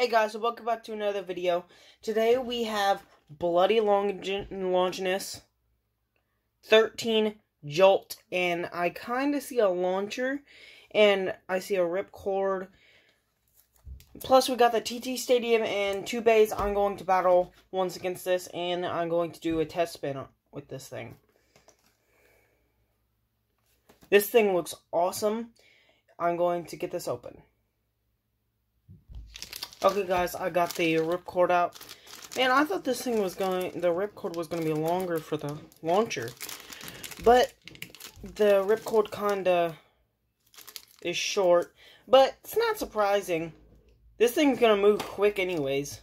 guys, so welcome back to another video. Today we have Bloody Longinus, 13 Jolt, and I kind of see a launcher, and I see a ripcord. Plus we got the TT Stadium and 2 Beyz. I'm going to battle once against this, and I'm going to do a test spin with this thing. This thing looks awesome. I'm going to get this open. Okay guys, I got the ripcord out. Man, I thought this thing was the ripcord was going to be longer for the launcher. But the ripcord kinda is short. But it's not surprising. This thing's going to move quick anyways.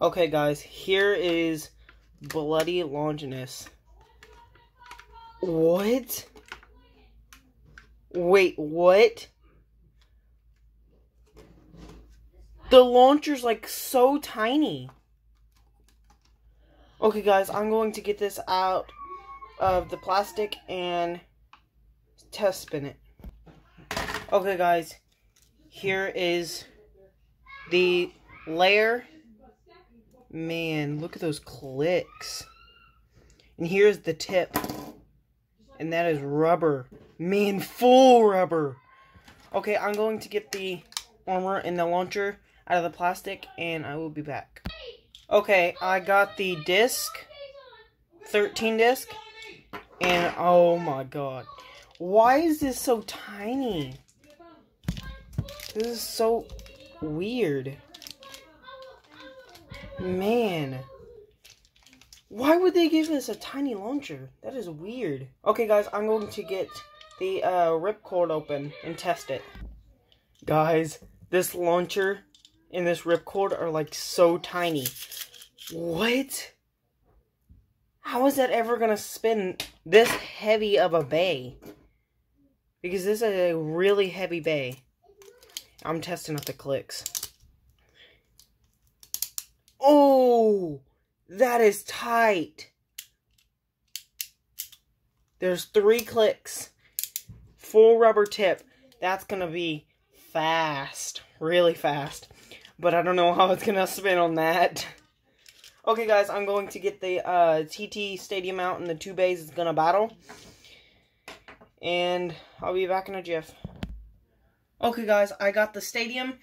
Okay guys, here is Bloody Longinus. What? Wait, what? The launcher's like so tiny. Okay guys, I'm going to get this out of the plastic and test spin it. Okay guys, here is the layer. Man, look at those clicks. And here's the tip. And that is rubber. Man, full rubber. Okay, I'm going to get the armor and the launcher out of the plastic, and I will be back. Okay, I got the disc, 13 disc, and oh my god. Why is this so tiny? This is so weird. Man. Why would they give us a tiny launcher? That is weird. Okay guys, I'm going to get the ripcord open and test it. Guys, this launcher and this ripcord are like so tiny. What? How is that ever gonna spin this heavy of a bay? Because this is a really heavy bay. I'm testing out the clicks. Oh, that is tight. There's 3 clicks. Full rubber tip. That's gonna be fast. Really fast. But I don't know how it's gonna spin on that. Okay guys, I'm going to get the TT Stadium out and the 2 Beyz is gonna battle. And I'll be back in a jiff. Okay guys, I got the stadium.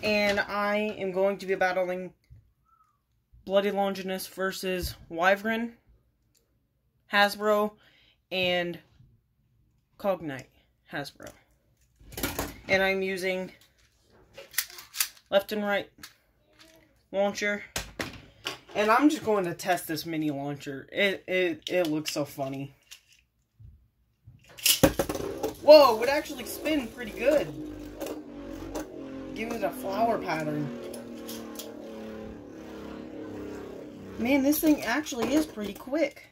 And I am going to be battling Bloody Longinus versus Wyvern, Hasbro, and Cognite Hasbro. And I'm using left and right launcher. And I'm just going to test this mini launcher. It looks so funny. Whoa, it actually spins pretty good. Give it a flower pattern. Man, this thing actually is pretty quick.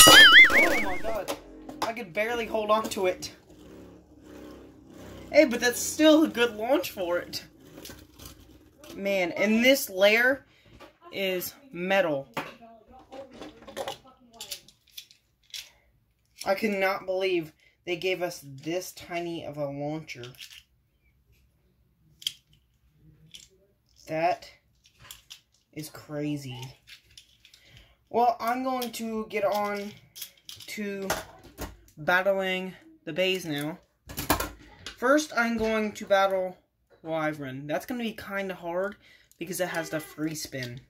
Oh my god. I could barely hold on to it. Hey, but that's still a good launch for it. Man, and this layer is metal. I cannot believe they gave us this tiny of a launcher. That is crazy. Well, I'm going to get on to battling the Beyz now. First, I'm going to battle Wyvern. That's going to be kind of hard because it has the free spin.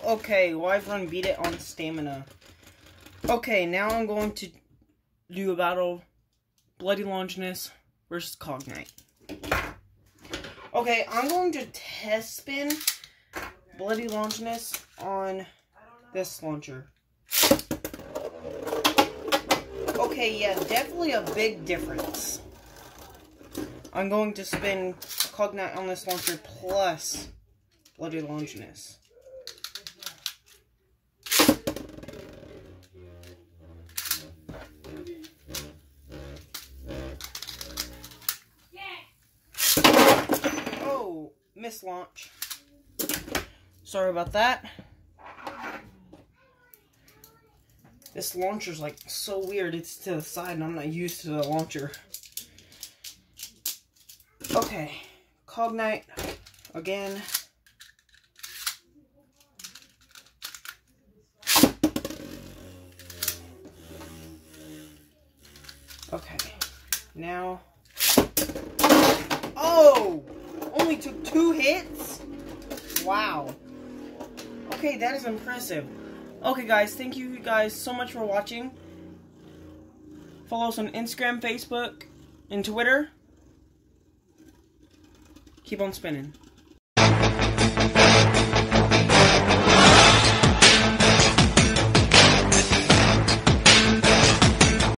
Okay, Wyvern beat it on stamina. Okay, now I'm going to do a battle Bloody Longinus versus Cognite. Okay, I'm going to test spin Bloody Longinus on this launcher. Okay, yeah, definitely a big difference. I'm going to spin Cognite on this launcher plus Bloody Longinus. Oh, mislaunch. Sorry about that. This launcher's like so weird. It's to the side and I'm not used to the launcher. Okay, Cognite again. Okay, now. Oh! Only took 2 hits? Wow. Okay, that is impressive. Okay, guys, thank you guys so much for watching. Follow us on Instagram, Facebook, and Twitter. Keep on spinning.